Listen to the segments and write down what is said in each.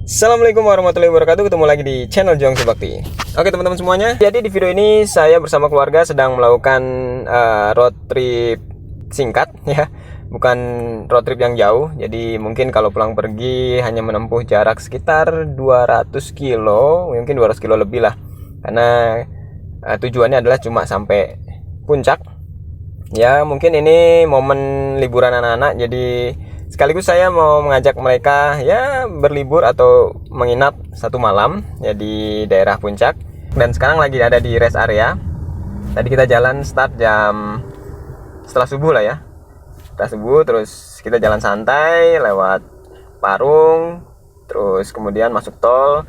Assalamualaikum warahmatullahi wabarakatuh. Ketemu lagi di channel Juang Bakti. Oke teman-teman semuanya, jadi di video ini saya bersama keluarga sedang melakukan road trip singkat ya, bukan road trip yang jauh. Jadi mungkin kalau pulang pergi hanya menempuh jarak sekitar 200 kilo, mungkin 200 kilo lebih lah. Karena tujuannya adalah cuma sampai puncak. Ya mungkin ini momen liburan anak-anak, jadi sekaligus saya mau mengajak mereka ya berlibur atau menginap satu malam ya di daerah puncak. Dan sekarang lagi ada di rest area. Tadi kita jalan start jam setelah subuh lah ya, setelah subuh, terus kita jalan santai lewat Parung, terus kemudian masuk tol,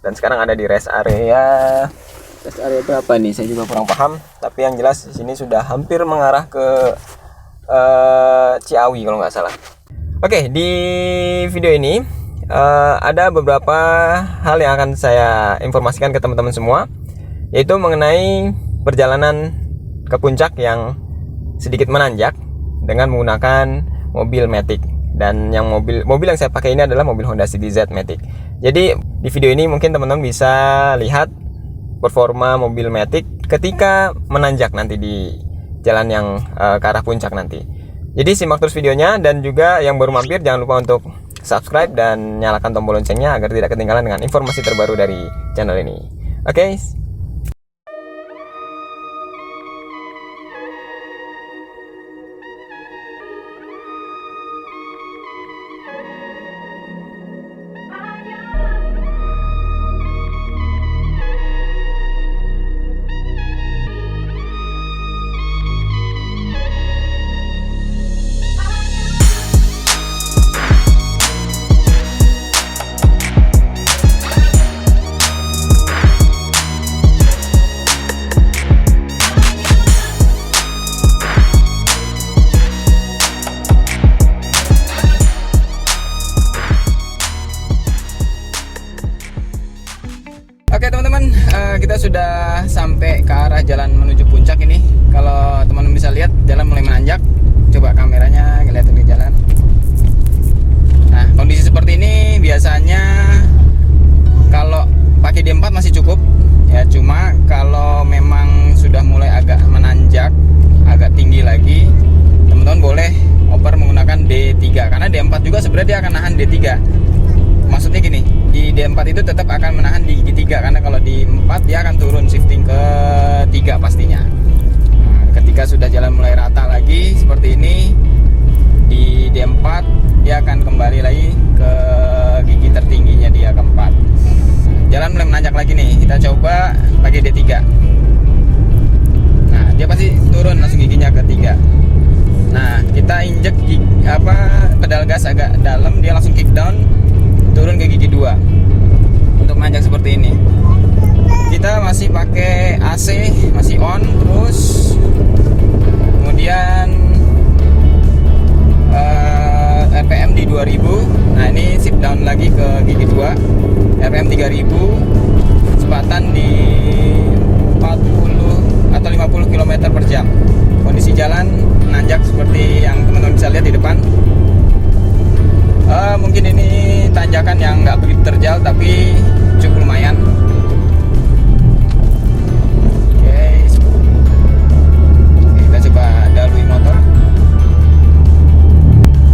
dan sekarang ada di rest area. Rest area itu apa nih? Saya juga kurang paham. Tapi yang jelas di sini sudah hampir mengarah ke Ciawi kalau nggak salah. Oke, di video ini ada beberapa hal yang akan saya informasikan ke teman-teman semua, yaitu mengenai perjalanan ke puncak yang sedikit menanjak dengan menggunakan mobil Matic. Dan yang mobil yang saya pakai ini adalah mobil Honda CBZ Matic. Jadi di video ini mungkin teman-teman bisa lihat performa mobil Matic ketika menanjak nanti di jalan yang ke arah puncak nanti. Jadi simak terus videonya, dan juga yang baru mampir jangan lupa untuk subscribe dan nyalakan tombol loncengnya agar tidak ketinggalan dengan informasi terbaru dari channel ini. Oke. Oke teman-teman, kita sudah sampai ke arah jalan menuju puncak ini. Kalau teman-teman bisa lihat, jalan mulai menanjak. Coba kameranya ngeliatin ke jalan. Nah, kondisi seperti ini biasanya kalau pakai D4 masih cukup ya. Cuma kalau memang sudah mulai agak menanjak, agak tinggi lagi, teman-teman boleh oper menggunakan D3. Karena D4 juga sebenarnya dia akan nahan D3. Maksudnya gini, di D4 itu tetap akan menahan di gigi 3, karena kalau di 4 dia akan turun shifting ke 3 pastinya. Nah, ketika sudah jalan mulai rata lagi seperti ini, di D4 dia akan kembali lagi ke gigi tertingginya dia ke 4. Jalan mulai menanjak lagi nih, kita coba pakai D3. Nah, dia pasti turun langsung giginya ke 3. Nah, kita injek pedal gas agak dalam, dia langsung kick down, turun ke gigi 2 untuk menanjak seperti ini. Kita masih pakai AC, masih on terus. Kemudian RPM di 2000. Nah, ini shift down lagi ke gigi 2, RPM 3000, kecepatan di 40 atau 50 km per jam. Kondisi jalan menanjak seperti yang teman-teman bisa lihat di depan. Mungkin ini tanjakan yang nggak begitu terjal, tapi cukup lumayan. Oke, kita coba dahului motor.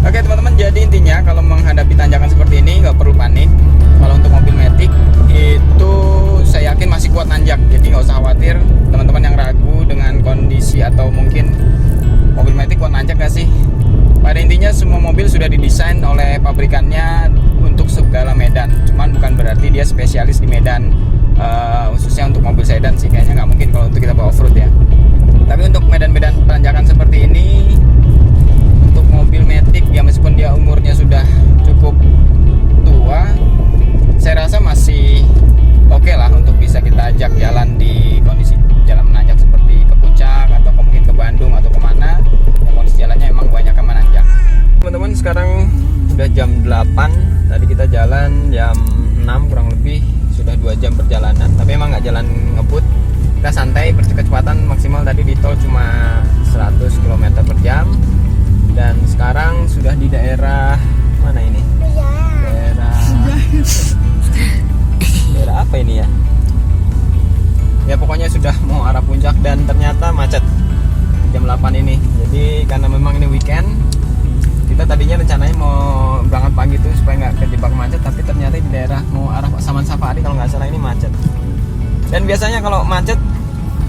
Oke teman-teman, jadi intinya kalau menghadapi tanjakan seperti ini nggak perlu panik. Kalau untuk mobil Matic itu saya yakin masih kuat nanjak, jadi nggak usah khawatir. Teman-teman yang ragu dengan kondisi atau mungkin mobil Matic kuat nanjak nggak sih? Pada intinya semua mobil sudah didesain oleh pabrikannya untuk segala medan. Cuman bukan berarti dia spesialis di medan, khususnya untuk mobil sedan sih kayaknya nggak mungkin kalau untuk kita bawa off-road ya. Tapi untuk medan-medan tanjakan seperti ini, untuk mobil Matic ya meskipun dia umurnya sudah cukup tua, saya rasa masih oke lah untuk bisa kita ajak jalan di kondisi jalan menanjak seperti ke puncak atau mungkin ke Bandung atau kemana yang kondisi jalannya emang kebanyakan menanjak. Teman-teman, sekarang udah jam 8, tadi kita jalan jam 6 kurang lebih, sudah 2 jam perjalanan, tapi emang nggak jalan ngebut, kita santai, kecepatan maksimal tadi di tol cuma 100 km per jam. Dan sekarang sudah di daerah mana ini? Daerah depan ini. Jadi karena memang ini weekend, kita tadinya rencananya mau berangkat pagi tuh supaya nggak kejebak macet, tapi ternyata di daerah mau arah Saman Safari kalau nggak salah ini macet. Dan biasanya kalau macet,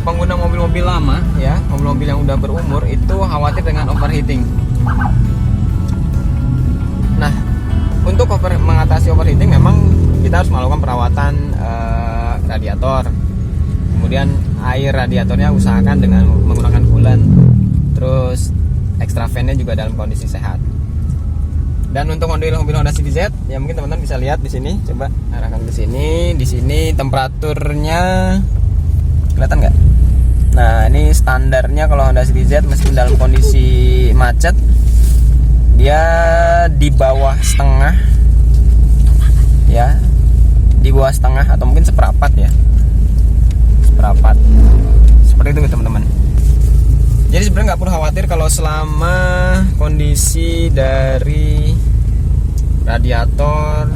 pengguna mobil-mobil lama ya, mobil-mobil yang udah berumur itu khawatir dengan overheating. Nah, untuk mengatasi overheating memang kita harus melakukan perawatan radiator. Kemudian air radiatornya usahakan dengan menggunakan coolant. Terus extra fan-nya juga dalam kondisi sehat. Dan untuk mobil Honda City Z, ya mungkin teman-teman bisa lihat di sini. Coba arahkan ke sini. Di sini temperaturnya kelihatan nggak? Nah, ini standarnya kalau Honda City Z meskipun dalam kondisi macet, dia di bawah setengah, ya, di bawah setengah atau mungkin seperempat ya. Seperempat seperti itu teman-teman. Jadi sebenarnya nggak perlu khawatir kalau selama kondisi dari radiator,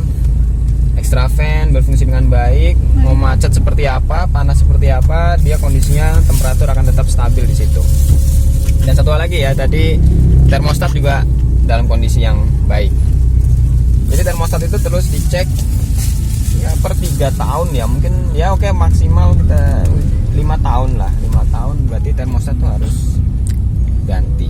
extra fan berfungsi dengan baik, mau macet seperti apa, panas seperti apa, dia kondisinya temperatur akan tetap stabil di situ. Dan satu hal lagi ya, tadi termostat juga dalam kondisi yang baik. Jadi termostat itu terus dicek ya per 3 tahun ya, mungkin ya oke, maksimal kita 5 tahun lah. 5 tahun berarti termostat tuh harus ganti.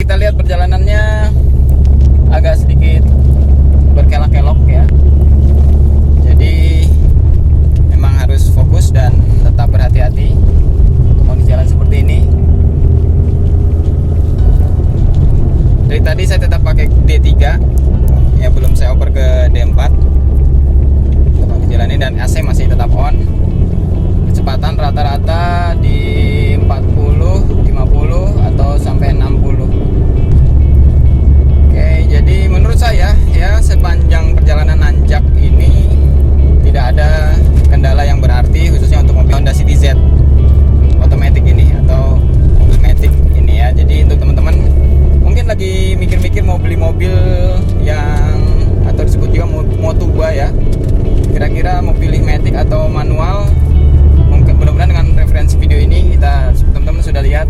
Kita lihat perjalanannya agak sedikit berkelok-kelok ya. Jadi memang harus fokus dan tetap berhati-hati untuk kondisi jalan seperti ini. Dari tadi saya tetap pakai D3 ya, belum saya oper ke D4 untuk kondisi jalan ini, dan AC masih tetap on. Kecepatan rata-rata di 40, 50 atau sampai 60. Jadi menurut saya ya, sepanjang perjalanan nanjak ini tidak ada kendala yang berarti, khususnya untuk mobil Honda City Z Automatic ini atau mobil Matic ini ya. Jadi untuk teman-teman mungkin lagi mikir-mikir mau beli mobil yang atau disebut juga Motuba ya, kira-kira mau pilih Matic atau manual, mungkin mudah-mudahan dengan referensi video ini kita teman-teman sudah lihat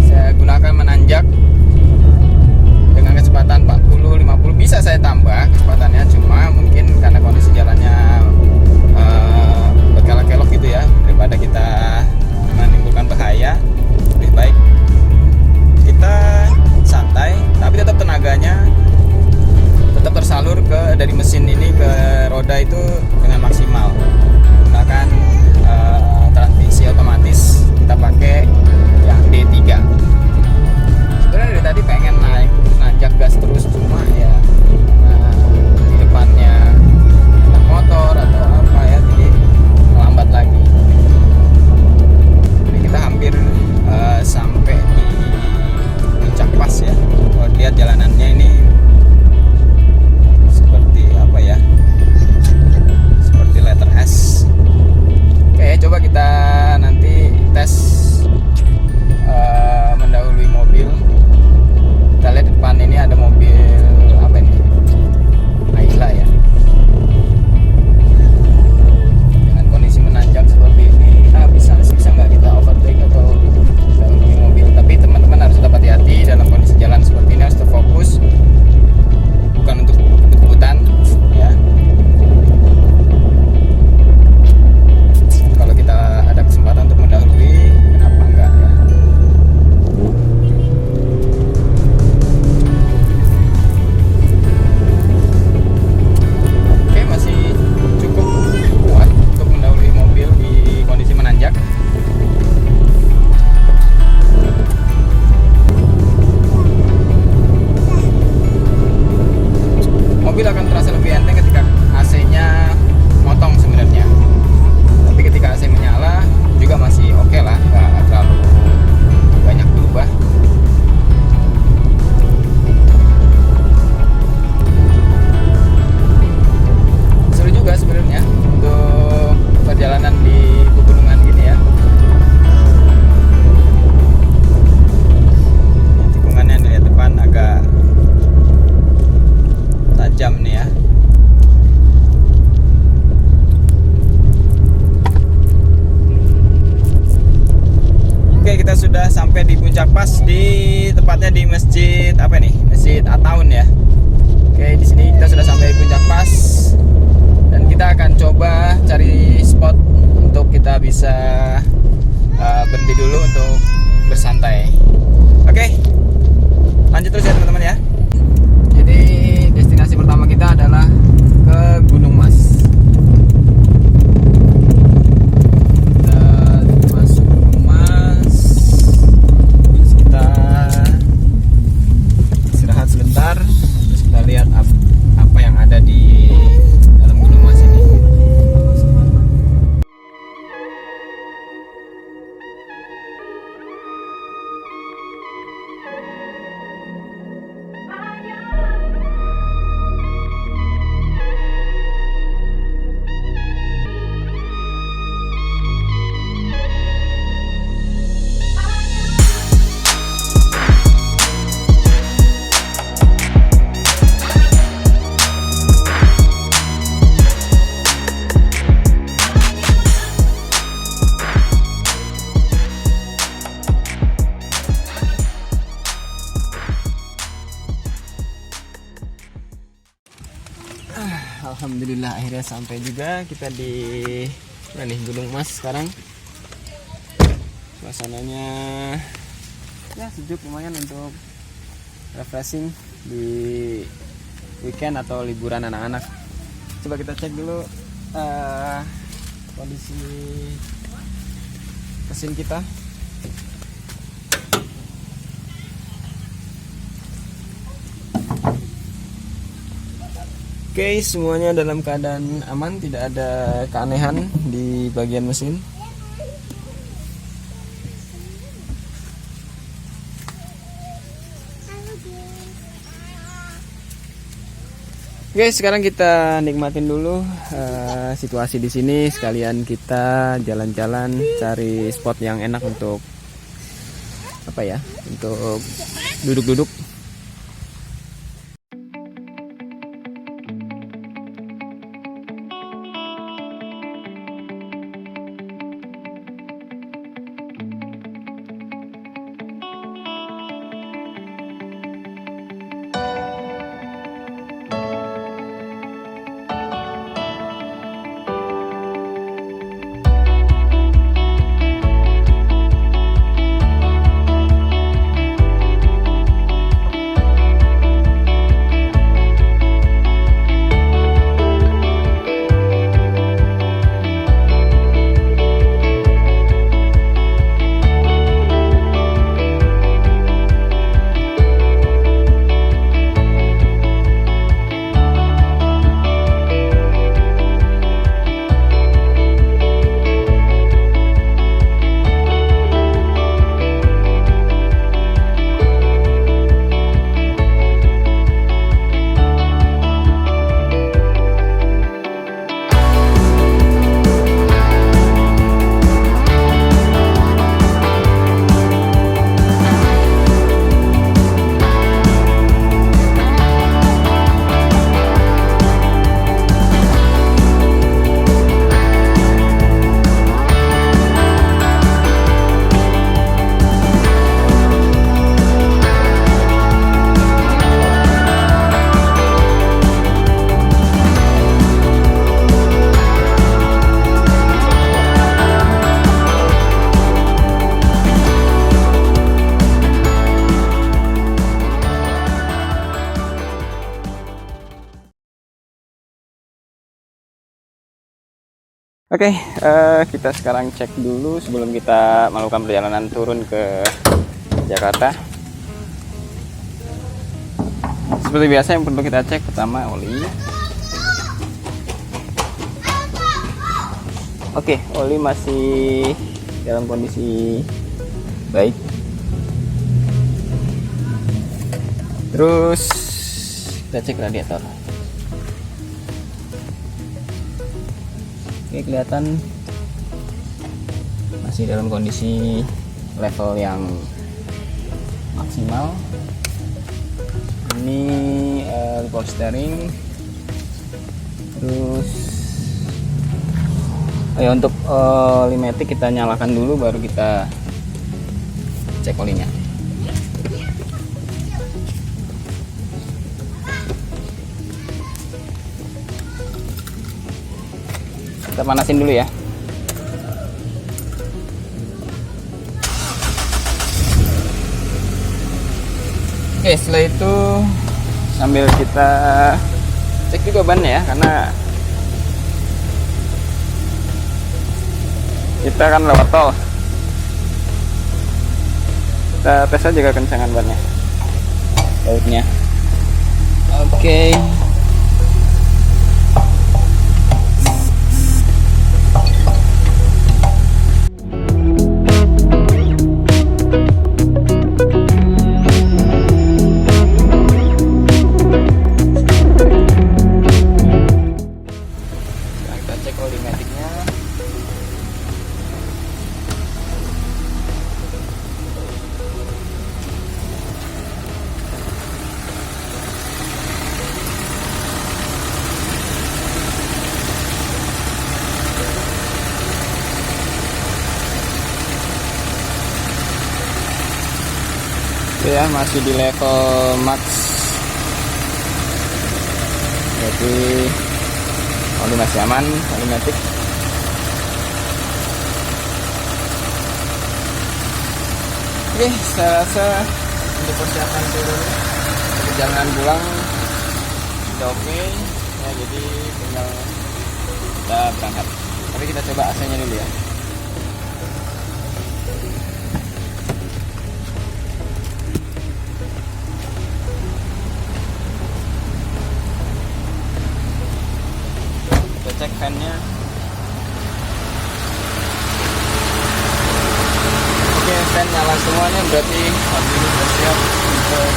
saya gunakan menanjak dengan kecepatan 40, 50, bisa saya tambah kecepatannya, cuma mungkin karena kondisi jalannya berkelok-kelok gitu ya, daripada kita menimbulkan bahaya, lebih baik kita santai tapi tetap tenaganya tetap tersalur dari mesin ini ke roda itu dengan maksimal menggunakan transmisi otomatis sudah sampai di puncak pas, di tepatnya di masjid apa nih? Masjid Ataun ya. Oke, di sini kita sudah sampai di puncak pas dan kita akan coba cari spot untuk kita bisa berhenti dulu untuk bersantai. Oke, lanjut terus ya teman-teman ya. Jadi destinasi pertama kita adalah ke Gunung Mas. Lihat apa yang ada di dalam Gunung Mas ini. Alhamdulillah akhirnya sampai juga kita di Gunung Mas sekarang. Suasananya ya sejuk, lumayan untuk refreshing di weekend atau liburan anak-anak. Coba kita cek dulu kondisi mesin kita. Oke, semuanya dalam keadaan aman, tidak ada keanehan di bagian mesin. Oke, sekarang kita nikmatin dulu situasi di sini, sekalian kita jalan-jalan cari spot yang enak untuk apa ya? Untuk duduk-duduk. Oke, kita sekarang cek dulu sebelum kita melakukan perjalanan turun ke Jakarta. Seperti biasa yang perlu kita cek pertama oli. Oke, oli masih dalam kondisi baik. Terus kita cek radiator. Oke, kelihatan masih dalam kondisi level yang maksimal. Ini power steering. Terus untuk oli matic kita nyalakan dulu, baru kita cek olinya. Kita panasin dulu ya. Oke, setelah itu sambil kita cek juga bannya ya, karena kita kan lewat tol. Kita tes aja kekencangan bannya, bautnya. Oke. Ya, masih di level max, jadi oli masih aman, oli matic. Oke, saya rasa untuk persiapan turun perjalanan pulang sudah oke ya, jadi tinggal kita berangkat. Tapi kita coba AC-nya dulu ya. Cek fan-nya. Oke, fan nyala semuanya, berarti mobil ini sudah siap untuk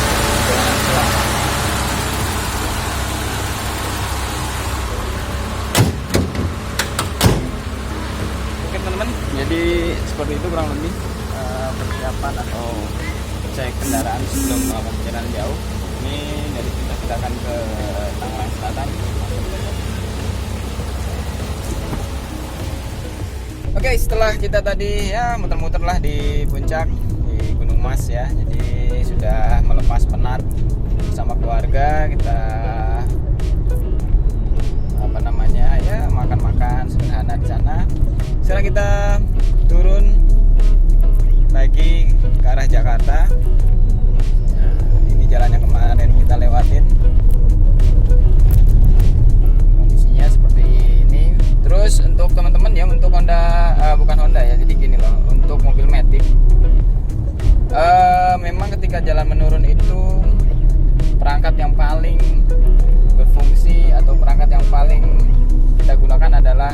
perjalanan pulang. Oke teman-teman, jadi seperti itu kurang lebih persiapan atau cek kendaraan sebelum melakukan perjalanan jauh. Ini dari kita akan ke Tangerang Selatan. Oke, setelah kita tadi ya muter-muter lah di puncak di Gunung Mas ya, jadi sudah melepas penat sama keluarga, kita apa namanya ya makan-makan sederhana di sana. Sekarang kita turun lagi ke arah Jakarta. Nah, ini jalan yang kemarin kita lewatin. Kondisinya seperti ini. Terus untuk teman-teman ya, untuk bukan Honda ya, jadi gini loh, untuk mobil Matic memang ketika jalan menurun itu perangkat yang paling berfungsi atau perangkat yang paling kita gunakan adalah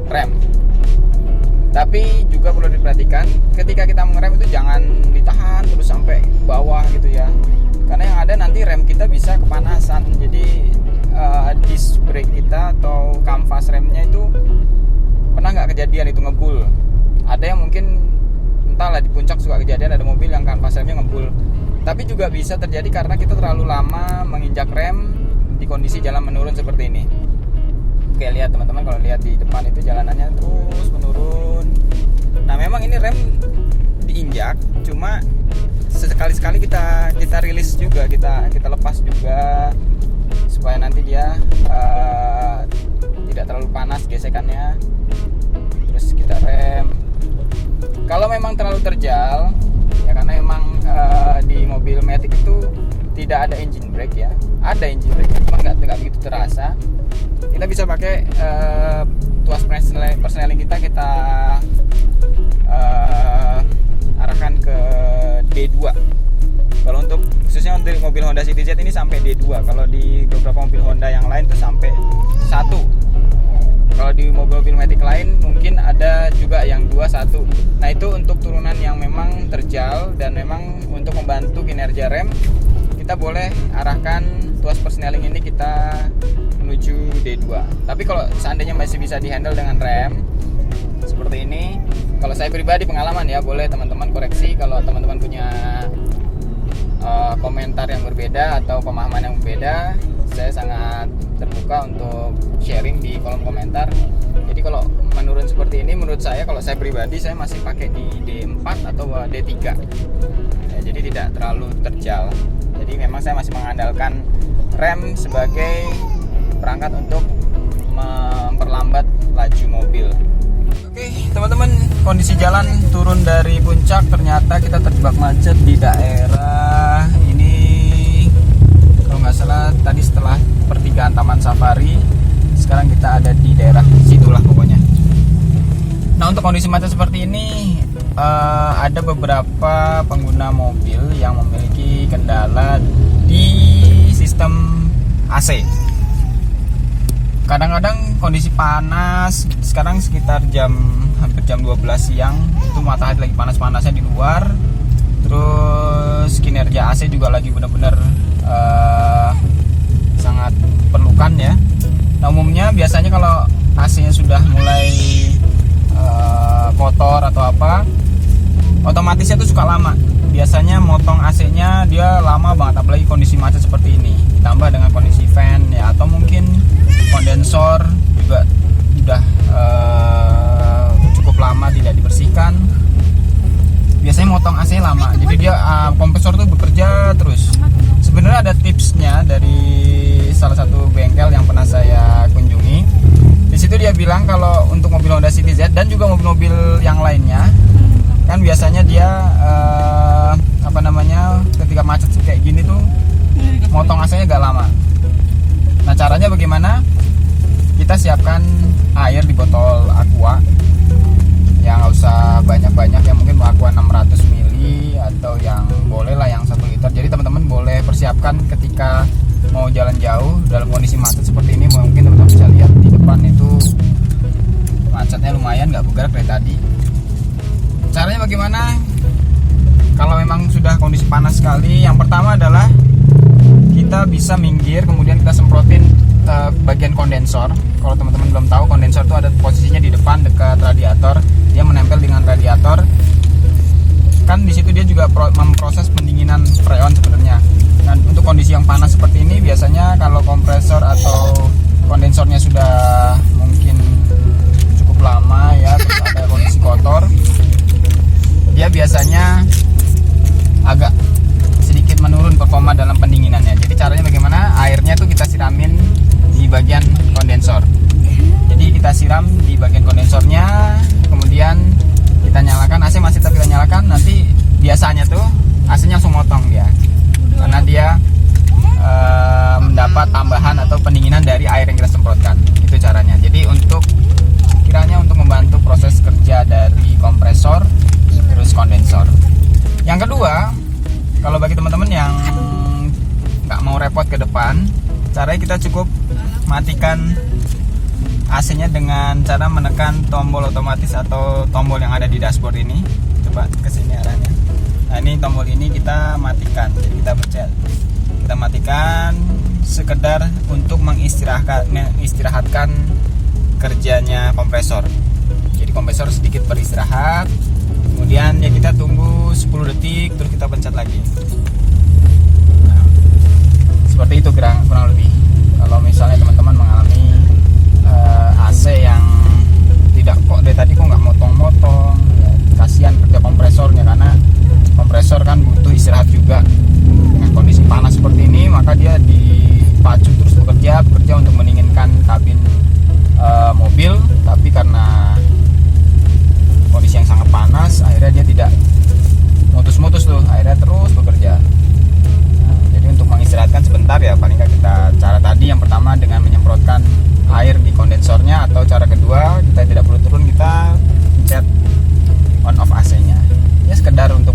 rem. Tapi juga perlu diperhatikan ketika kita mengerem itu jangan ditahan terus sampai bawah gitu ya, karena yang ada nanti rem kita bisa kepanasan. Jadi disc brake kita atau kanvas remnya itu pernah nggak kejadian itu ngebul? Ada yang mungkin entahlah di puncak suka kejadian ada mobil yang kanvas remnya ngebul. Tapi juga bisa terjadi karena kita terlalu lama menginjak rem di kondisi jalan menurun seperti ini. Oke, lihat teman-teman, kalau lihat di depan itu jalanannya terus menurun. Nah memang ini rem diinjak, cuma sekali-sekali kita rilis juga, kita lepas juga supaya nanti dia tidak terlalu panas gesekannya. Terus kita rem. Kalau memang terlalu terjal ya, karena memang di mobil Matic itu tidak ada engine brake ya, ada engine brake cuma nggak begitu terasa. Kita bisa pakai tuas persneling kita arahkan ke D2. Kalau untuk khususnya untuk mobil Honda City Z ini sampai D2. Kalau di beberapa mobil Honda yang lain tuh sampai 1. Kalau di mobil-mobil Matic lain mungkin ada juga yang 2-1. Nah itu untuk turunan yang memang terjal dan memang untuk membantu kinerja rem, kita boleh arahkan tuas persneling ini kita menuju D2. Tapi kalau seandainya masih bisa dihandle dengan rem seperti ini, kalau saya pribadi pengalaman ya, boleh teman-teman koreksi kalau teman-teman punya komentar yang berbeda atau pemahaman yang berbeda. saya sangat terbuka untuk sharing di kolom komentar. Jadi kalau menurun seperti ini, menurut saya, kalau saya pribadi, saya masih pakai di D4 atau D3 ya, jadi tidak terlalu terjal. Jadi memang saya masih mengandalkan rem sebagai perangkat untuk memperlambat laju mobil. Oke teman-teman, kondisi jalan turun dari puncak, ternyata kita terjebak macet di daerah ini. Kalau nggak salah tadi setelah pertigaan Taman Safari, sekarang kita ada di daerah situlah pokoknya. Nah, untuk kondisi macet seperti ini, ada beberapa pengguna mobil yang memiliki kendala di sistem AC. Kadang-kadang kondisi panas, sekarang sekitar hampir jam 12 siang, itu matahari lagi panas-panasnya di luar. Terus kinerja AC juga lagi benar-benar sangat perlukan ya. Nah, umumnya biasanya kalau AC-nya sudah mulai kotor atau apa, otomatisnya tuh suka lama. Biasanya motong AC-nya dia lama banget, apalagi kondisi macet seperti ini. Ditambah dengan kondisi fan ya, atau mungkin kondensor juga sudah cukup lama tidak dibersihkan. Biasanya motong AC lama, jadi dia kompresor tuh bekerja terus. Sebenarnya ada tipsnya dari salah satu bengkel yang pernah saya kunjungi. Di situ dia bilang kalau untuk mobil Honda City Z dan juga mobil-mobil yang lainnya, kan biasanya dia ketika macet kayak gini tuh motong AC-nya agak lama. Nah, caranya bagaimana? Kita siapkan air di botol aqua, yang nggak usah banyak-banyak, yang mungkin aqua 600 ml atau yang boleh lah yang 1 liter. Jadi teman-teman boleh persiapkan ketika mau jalan jauh dalam kondisi macet seperti ini. Mungkin teman-teman bisa lihat di depan itu macetnya lumayan, nggak bergerak dari tadi. Caranya bagaimana? Kalau memang sudah kondisi panas sekali, yang pertama adalah kita bisa minggir, kemudian kita semprotin bagian kondensor. Kalau teman-teman belum tahu, kondensor itu ada posisinya di depan dekat radiator, dia menempel dengan radiator. Kan di situ dia juga memproses pendinginan freon sebenarnya. Dan untuk kondisi yang panas seperti ini, biasanya kalau kompresor atau kondensornya sudah mungkin cukup lama ya, terus ada kondisi kotor, dia biasanya agak sedikit menurun performa dalam pendinginannya. Jadi caranya bagaimana? Airnya tuh kita siramin di bagian kondensor. Jadi kita siram di bagian kondensornya, kemudian kita nyalakan AC, masih tetap kita nyalakan. Nanti biasanya tuh AC-nya langsung motong dia, karena dia mendapat tambahan atau pendinginan dari air yang kita semprotkan. Itu caranya. Jadi untuk membantu proses kerja dari kompresor terus kondensor. Yang kedua, kalau bagi teman-teman yang nggak mau repot ke depan, caranya kita cukup matikan AC-nya dengan cara menekan tombol otomatis atau tombol yang ada di dashboard ini. Coba ke sini arahnya. Nah, ini tombol ini kita matikan. Jadi kita pencet. Kita matikan sekedar untuk mengistirahatkan kerjanya kompresor. Jadi kompresor sedikit beristirahat. Kemudian ya kita tunggu 10 detik, terus kita pencet lagi. Nah, seperti itu kurang lebih. Kalau misalnya teman-teman mengalami AC yang tidak, kok dari tadi kok nggak motong-motong, ya, kasihan kerja kompresornya, karena kompresor kan butuh istirahat juga. Dengan kondisi panas seperti ini, maka dia dipacu terus bekerja untuk mendinginkan kabin mobil, tapi karena kondisi yang sangat panas, akhirnya dia tidak mutus-mutus tuh, akhirnya terus bekerja. Nah, jadi untuk mengistirahatkan sebentar ya, paling nggak kita cara tadi yang pertama dengan menyemprotkan air di kondensornya, atau cara kedua kita tidak perlu turun, kita pencet on off AC-nya. Ya sekedar untuk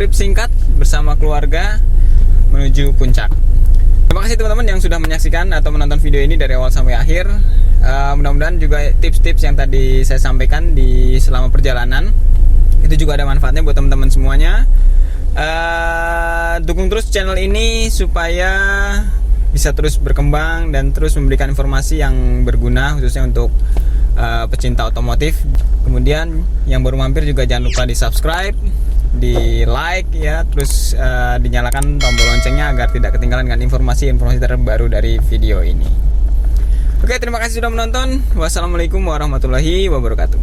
trip singkat bersama keluarga menuju puncak. Terima kasih teman-teman yang sudah menyaksikan atau menonton video ini dari awal sampai akhir. Mudah-mudahan juga tips-tips yang tadi saya sampaikan di selama perjalanan itu juga ada manfaatnya buat teman-teman semuanya. Dukung terus channel ini supaya bisa terus berkembang dan terus memberikan informasi yang berguna khususnya untuk pecinta otomotif. Kemudian yang baru mampir juga jangan lupa di subscribe, di like ya, terus dinyalakan tombol loncengnya agar tidak ketinggalan dengan informasi-informasi terbaru dari video ini. Oke, terima kasih sudah menonton. Wassalamualaikum warahmatullahi wabarakatuh.